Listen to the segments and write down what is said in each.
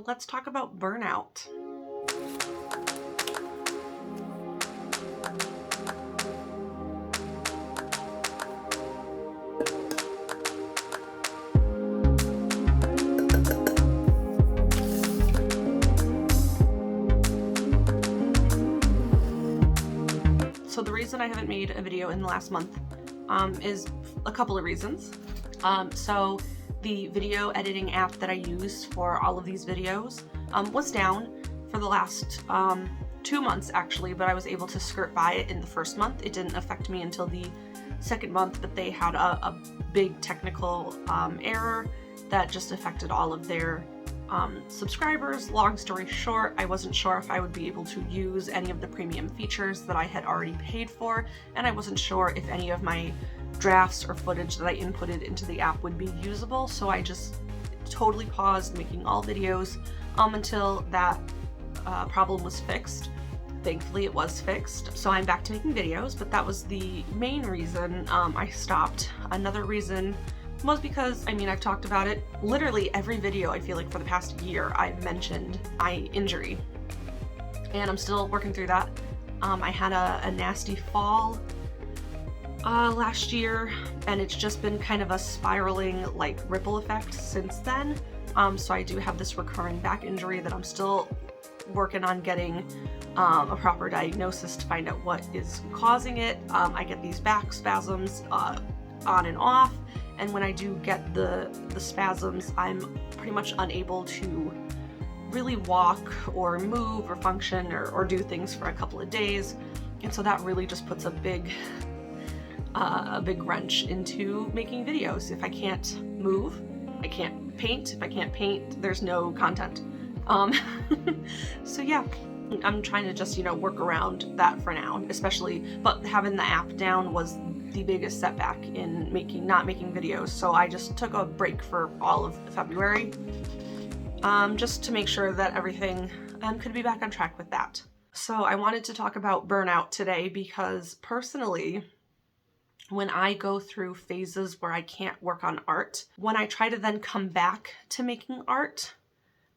let's talk about burnout. So the reason I haven't made a video in the last month is a couple of reasons. So the video editing app that I use for all of these videos was down for the last 2 months actually, but I was able to skirt by it in the first month. It didn't affect me until the second month, but they had a big technical error that just affected all of their subscribers. Long story short, I wasn't sure if I would be able to use any of the premium features that I had already paid for, and I wasn't sure if any of my drafts or footage that I inputted into the app would be usable, so I just totally paused making all videos until that problem was fixed. Thankfully it was fixed, so I'm back to making videos, but that was the main reason I stopped. Another reason was because, I've talked about it literally every video. I feel like for the past year I've mentioned my injury, and I'm still working through that. I had a nasty fall last year, and it's just been kind of a spiraling ripple effect since then. So I do have this recurring back injury that I'm still working on getting a proper diagnosis to find out what is causing it. I get these back spasms on and off, and when I do get the spasms, I'm pretty much unable to really walk or move or function or do things for a couple of days, and so that really just puts a big wrench into making videos. If I can't move, I can't paint. If I can't paint, there's no content. So yeah, I'm trying to just, work around that for now, but having the app down was the biggest setback in not making videos. So I just took a break for all of February, just to make sure that everything could be back on track with that. So I wanted to talk about burnout today because personally, when I go through phases where I can't work on art, when I try to then come back to making art,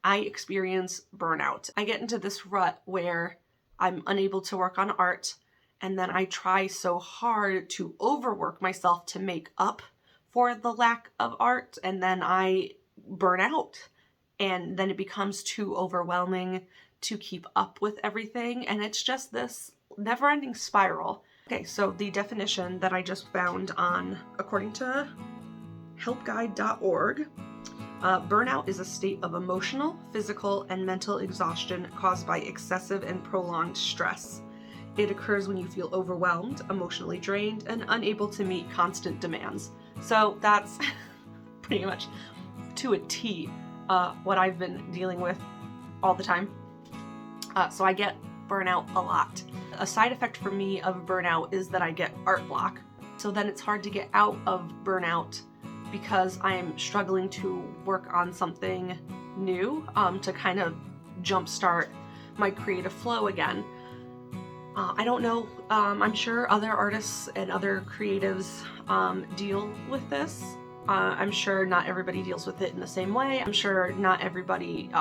I experience burnout. I get into this rut where I'm unable to work on art, and then I try so hard to overwork myself to make up for the lack of art, and then I burn out, and then it becomes too overwhelming to keep up with everything, and it's just this never-ending spiral. Okay, so the definition that I just found according to helpguide.org, burnout is a state of emotional, physical, and mental exhaustion caused by excessive and prolonged stress. It occurs when you feel overwhelmed, emotionally drained, and unable to meet constant demands. So that's pretty much to a T what I've been dealing with all the time. So I get burnout a lot. A side effect for me of burnout is that I get art block. So then it's hard to get out of burnout because I'm struggling to work on something new to kind of jumpstart my creative flow again. I don't know, I'm sure other artists and other creatives deal with this. I'm sure not everybody deals with it in the same way. I'm sure not everybody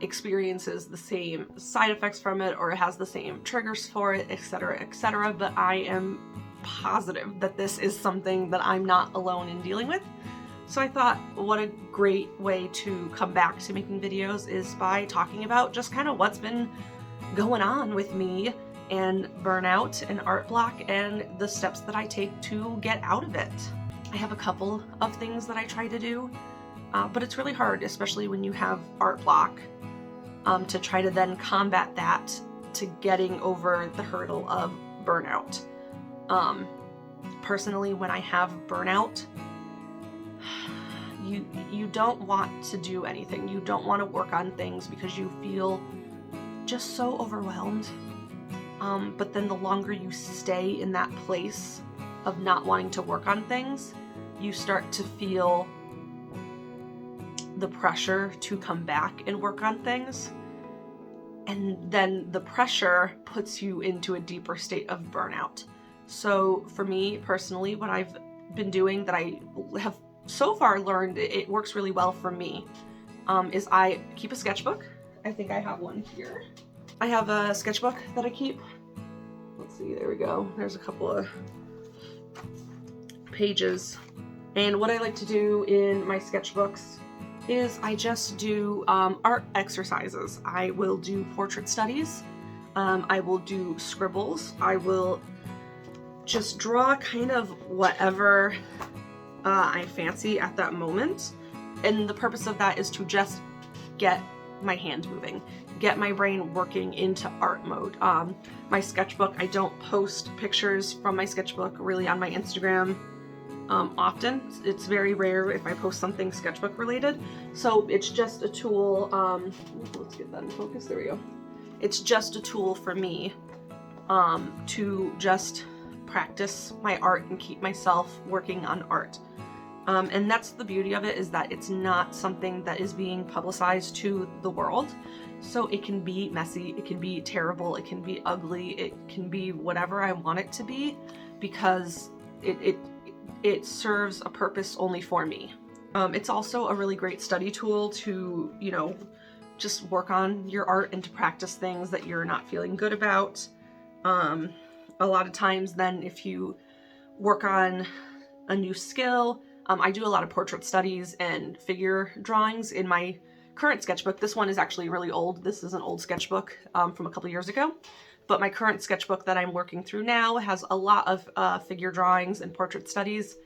experiences the same side effects from it or has the same triggers for it, etc., but I am positive that this is something that I'm not alone in dealing with. So I thought, what a great way to come back to making videos is by talking about just kind of what's been going on with me and burnout and art block and the steps that I take to get out of it. I have a couple of things that I try to do, but it's really hard, especially when you have art block, to try to then combat that to getting over the hurdle of burnout. Personally, when I have burnout, you don't want to do anything. You don't want to work on things because you feel just so overwhelmed. But then the longer you stay in that place of not wanting to work on things, you start to feel the pressure to come back and work on things. And then the pressure puts you into a deeper state of burnout. So for me personally, what I've been doing that I have so far learned, it works really well for me, is I keep a sketchbook. I think I have one here. I have a sketchbook that I keep. Let's see, there we go. There's a couple of pages. And what I like to do in my sketchbooks is I just do art exercises. I will do portrait studies. I will do scribbles. I will just draw kind of whatever I fancy at that moment. And the purpose of that is to just get my hand moving, get my brain working into art mode. My sketchbook, I don't post pictures from my sketchbook really on my Instagram often. It's very rare if I post something sketchbook related. So it's just a tool, let's get that in focus, there we go. It's just a tool for me to just practice my art and keep myself working on art. And that's the beauty of it, is that it's not something that is being publicized to the world. So it can be messy, it can be terrible, it can be ugly, it can be whatever I want it to be, because it serves a purpose only for me. It's also a really great study tool to, you know, just work on your art and to practice things that you're not feeling good about. A lot of times then if you work on a new skill, I do a lot of portrait studies and figure drawings in my current sketchbook. This one is actually really old. This is an old sketchbook from a couple years ago. But my current sketchbook that I'm working through now has a lot of figure drawings and portrait studies.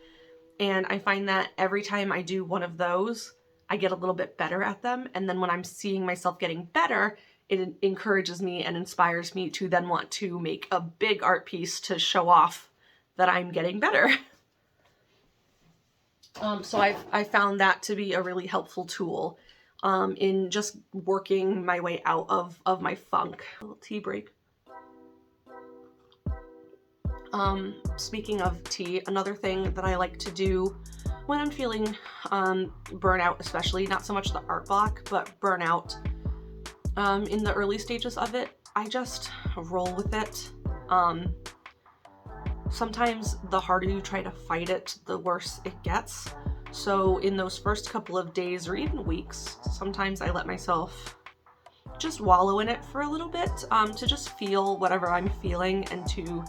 And I find that every time I do one of those, I get a little bit better at them. And then when I'm seeing myself getting better, it encourages me and inspires me to then want to make a big art piece to show off that I'm getting better. So I found that to be a really helpful tool in just working my way out of my funk. A little tea break. Speaking of tea, another thing that I like to do when I'm feeling burnout, especially, not so much the art block, but burnout, in the early stages of it, I just roll with it. Sometimes the harder you try to fight it, the worse it gets. So in those first couple of days or even weeks, sometimes I let myself just wallow in it for a little bit, to just feel whatever I'm feeling and to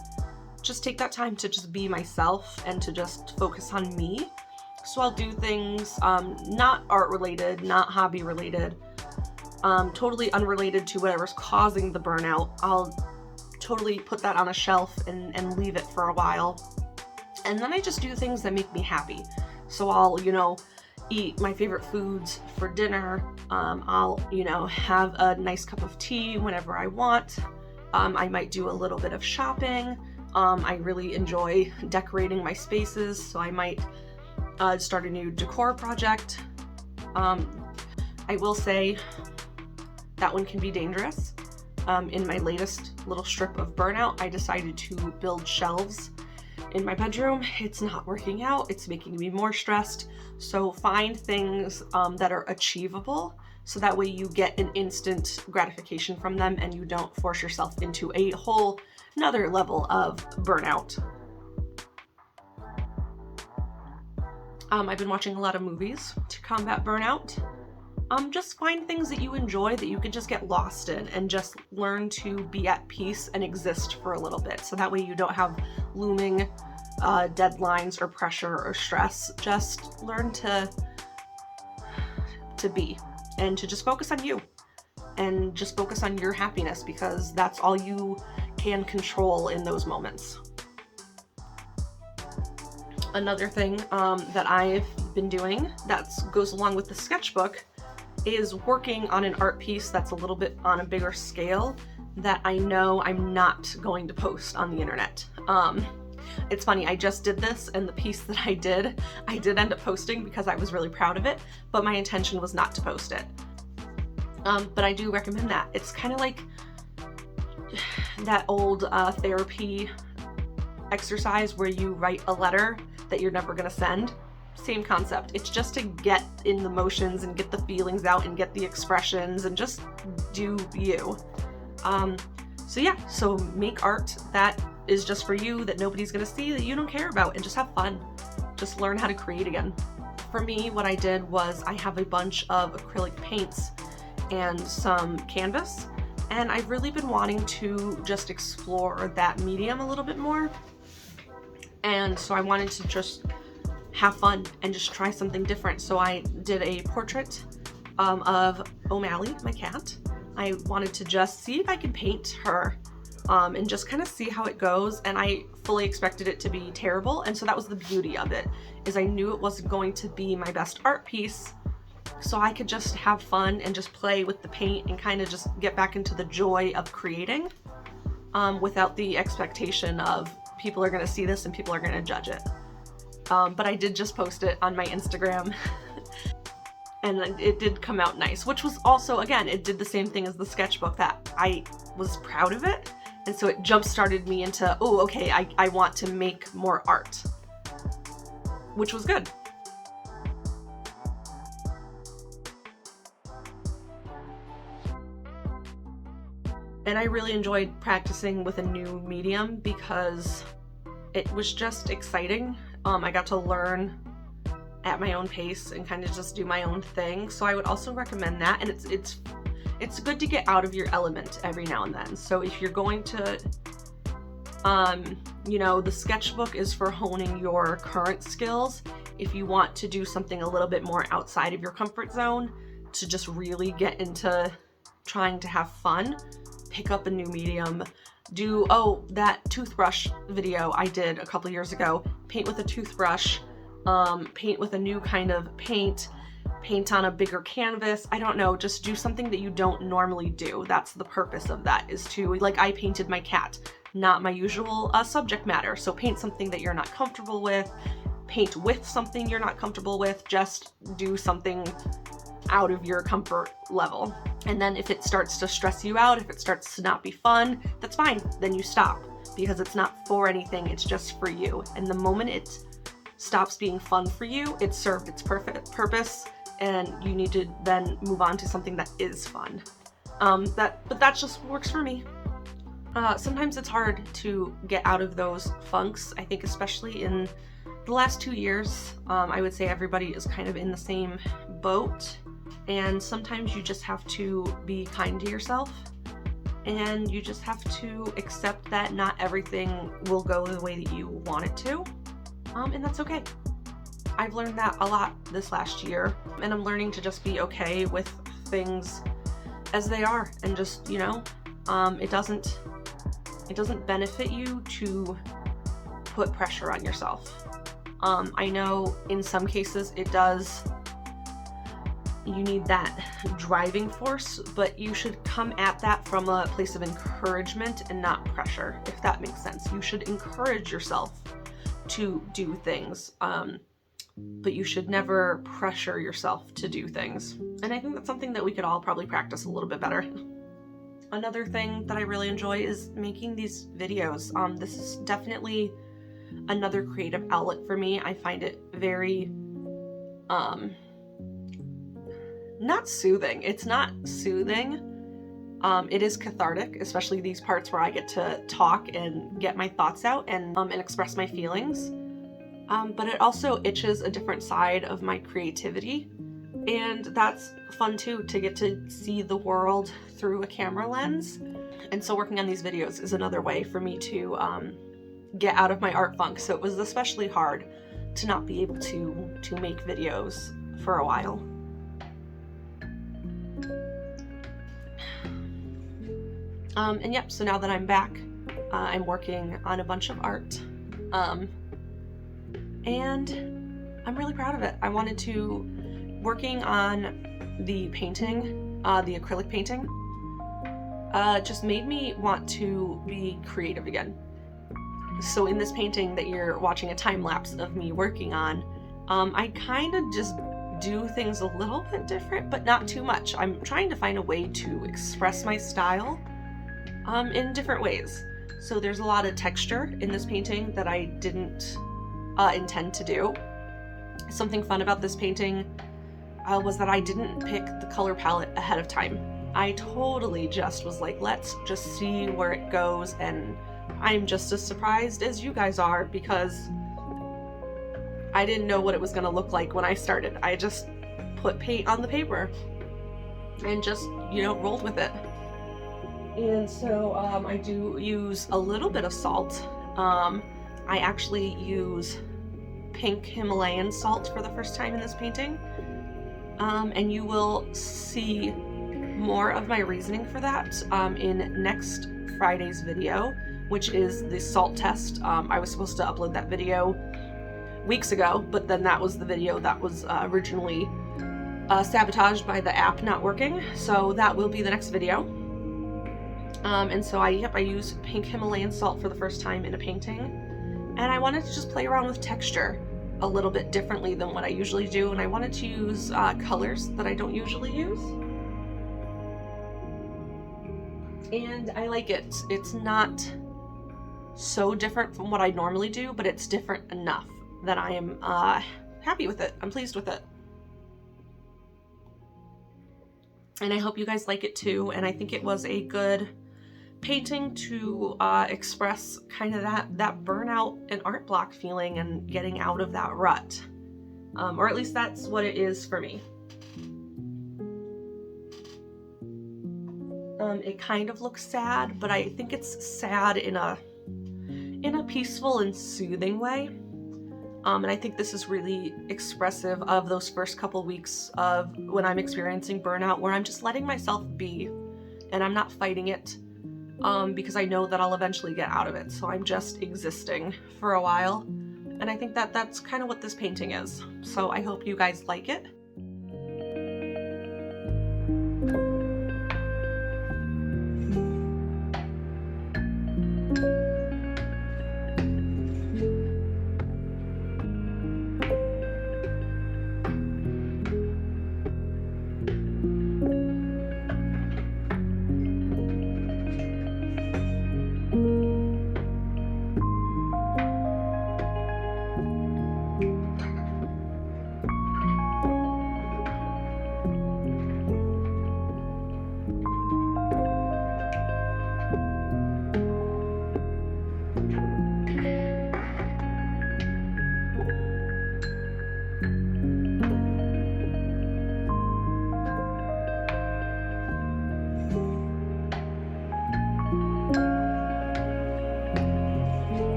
just take that time to just be myself and to just focus on me. So I'll do things not art related, not hobby related, totally unrelated to whatever's causing the burnout. I'll totally put that on a shelf and leave it for a while. And then I just do things that make me happy. So I'll, you know, eat my favorite foods for dinner. I'll, you know, have a nice cup of tea whenever I want. I might do a little bit of shopping. I really enjoy decorating my spaces, so I might start a new decor project. I will say that one can be dangerous. In my latest little strip of burnout, I decided to build shelves in my bedroom. It's not working out. It's making me more stressed. So find things that are achievable, so that way you get an instant gratification from them and you don't force yourself into a whole another level of burnout. I've been watching a lot of movies to combat burnout. Just find things that you enjoy that you can just get lost in and just learn to be at peace and exist for a little bit. So that way you don't have looming deadlines or pressure or stress. Just learn to be and to just focus on you and just focus on your happiness, because that's all you can control in those moments. Another thing that I've been doing that goes along with the sketchbook is working on an art piece that's a little bit on a bigger scale that I know I'm not going to post on the internet. It's funny, I just did this, and the piece that I did end up posting because I was really proud of it, but my intention was not to post it. But I do recommend that. It's kind of like that old therapy exercise where you write a letter that you're never going to send. Same concept. It's just to get in the motions and get the feelings out and get the expressions and just do you. So yeah, so make art that is just for you, that nobody's going to see, that you don't care about, and just have fun. Just learn how to create again. for me, what I did was I have a bunch of acrylic paints and some canvas, and I've really been wanting to just explore that medium a little bit more. And so I wanted to just have fun and just try something different. So I did a portrait of O'Malley, my cat. I wanted to just see if I could paint her and just kind of see how it goes. And I fully expected it to be terrible. And so that was the beauty of it, is I knew it wasn't going to be my best art piece. So I could just have fun and just play with the paint and kind of just get back into the joy of creating without the expectation of people are going to see this and people are going to judge it. But I did just post it on my Instagram and it did come out nice, which was also, again, it did the same thing as the sketchbook, that I was proud of it. And so it jump started me into, oh, okay, I want to make more art, which was good. And I really enjoyed practicing with a new medium because it was just exciting. I got to learn at my own pace and kind of just do my own thing. So I would also recommend that. And it's good to get out of your element every now and then. So if you're going to, you know, the sketchbook is for honing your current skills. If you want to do something a little bit more outside of your comfort zone to just really get into trying to have fun, pick up a new medium. Do, oh, that toothbrush video I did a couple years ago, paint with a toothbrush, paint with a new kind of paint on a bigger canvas. I don't know, just do something that you don't normally do. That's the purpose of that, is to, like, I painted my cat, not my usual subject matter. So paint something that you're not comfortable with, paint with something you're not comfortable with, just do something out of your comfort level. And then if it starts to stress you out, if it starts to not be fun, that's fine. Then you stop, because it's not for anything, it's just for you. And the moment it stops being fun for you, it's served its perfect purpose, and you need to then move on to something that is fun. But that just works for me. Sometimes it's hard to get out of those funks. I think especially in the last 2 years, I would say everybody is kind of in the same boat. And sometimes you just have to be kind to yourself, and you just have to accept that not everything will go the way that you want it to, and that's okay. I've learned that a lot this last year, and I'm learning to just be okay with things as they are, and just, you know, it doesn't benefit you to put pressure on yourself. I know in some cases it does. You need that driving force, but you should come at that from a place of encouragement and not pressure, if that makes sense. You should encourage yourself to do things, but you should never pressure yourself to do things. And I think that's something that we could all probably practice a little bit better. Another thing that I really enjoy is making these videos. This is definitely another creative outlet for me. I find it very, not soothing. It's not soothing. It is cathartic, especially these parts where I get to talk and get my thoughts out and express my feelings. But it also itches a different side of my creativity. And that's fun too, to get to see the world through a camera lens. And so working on these videos is another way for me to get out of my art funk. So it was especially hard to not be able to make videos for a while. And yep, so now that I'm back, I'm working on a bunch of art, and I'm really proud of it. I wanted to, working on the painting, the acrylic painting, just made me want to be creative again. So in this painting that you're watching a time lapse of me working on, I kind of just do things a little bit different, but not too much. I'm trying to find a way to express my style in different ways. So there's a lot of texture in this painting that I didn't intend to do. Something fun about this painting was that I didn't pick the color palette ahead of time. I totally just was like, let's just see where it goes, and I'm just as surprised as you guys are, because I didn't know what it was gonna look like when I started. I just put paint on the paper and just, you know, rolled with it. And so I do use a little bit of salt. I actually use pink Himalayan salt for the first time in this painting. And you will see more of my reasoning for that in next Friday's video, which is the salt test. I was supposed to upload that video weeks ago, but then that was the video that was originally sabotaged by the app not working. So that will be the next video. And so I use pink Himalayan salt for the first time in a painting, and I wanted to just play around with texture a little bit differently than what I usually do, and I wanted to use colors that I don't usually use. And I like it. It's not so different from what I normally do, but it's different enough that I am happy with it. I'm pleased with it. And I hope you guys like it too, and I think it was a good painting to express kind of that burnout and art block feeling and getting out of that rut. Or at least that's what it is for me. It kind of looks sad, but I think it's sad in a peaceful and soothing way. And I think this is really expressive of those first couple weeks of when I'm experiencing burnout, where I'm just letting myself be and I'm not fighting it, because I know that I'll eventually get out of it. So I'm just existing for a while. And I think that that's kind of what this painting is. So I hope you guys like it.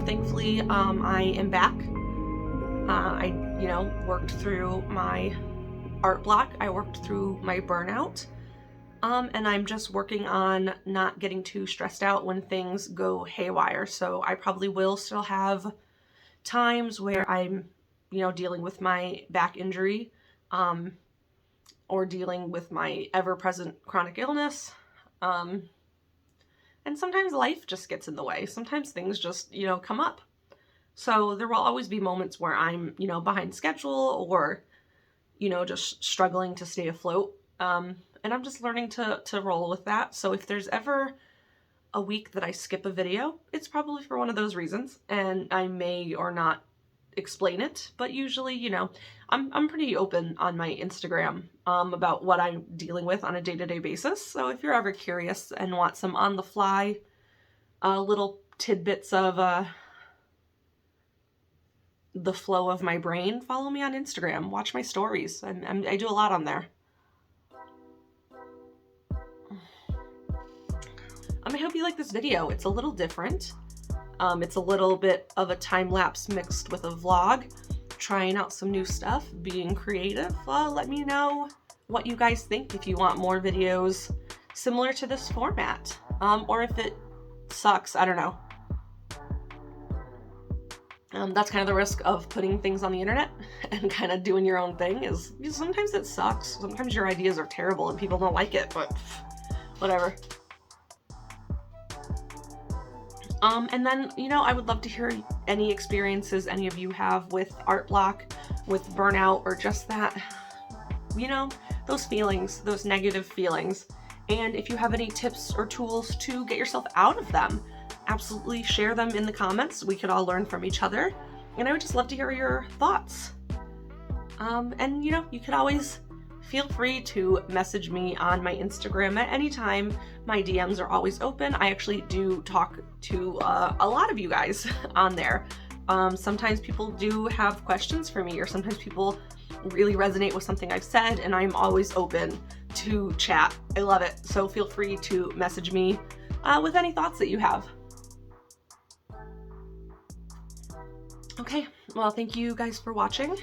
thankfully, I am back. I, worked through my art block. I worked through my burnout. And I'm just working on not getting too stressed out when things go haywire. So I probably will still have times where I'm, dealing with my back injury, or dealing with my ever-present chronic illness. And sometimes life just gets in the way. Sometimes things just, come up. So there will always be moments where I'm, behind schedule or, just struggling to stay afloat. And I'm just learning to roll with that. So if there's ever a week that I skip a video, it's probably for one of those reasons. And I may or not explain it, but usually, I'm pretty open on my Instagram about what I'm dealing with on a day-to-day basis. So if you're ever curious and want some on-the-fly little tidbits of the flow of my brain, follow me on Instagram, watch my stories. I do a lot on there. I hope you like this video. It's a little different. It's a little bit of a time lapse mixed with a vlog, trying out some new stuff, being creative. Let me know what you guys think, if you want more videos similar to this format, or if it sucks, I don't know. That's kind of the risk of putting things on the internet and kind of doing your own thing, is sometimes it sucks. Sometimes your ideas are terrible and people don't like it, but whatever. And then, I would love to hear any experiences any of you have with art block, with burnout, or just that, those feelings, those negative feelings. And if you have any tips or tools to get yourself out of them, absolutely share them in the comments. We could all learn from each other. And I would just love to hear your thoughts. And you could always feel free to message me on my Instagram at any time. My DMs are always open. I actually do talk to a lot of you guys on there. Sometimes people do have questions for me, or sometimes people really resonate with something I've said, and I'm always open to chat. I love it. So feel free to message me with any thoughts that you have. Okay, well, thank you guys for watching.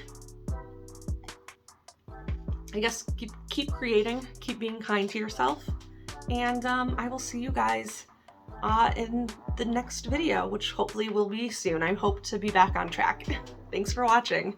I guess keep creating, keep being kind to yourself, and I will see you guys in the next video, which hopefully will be soon. I hope to be back on track. Thanks for watching.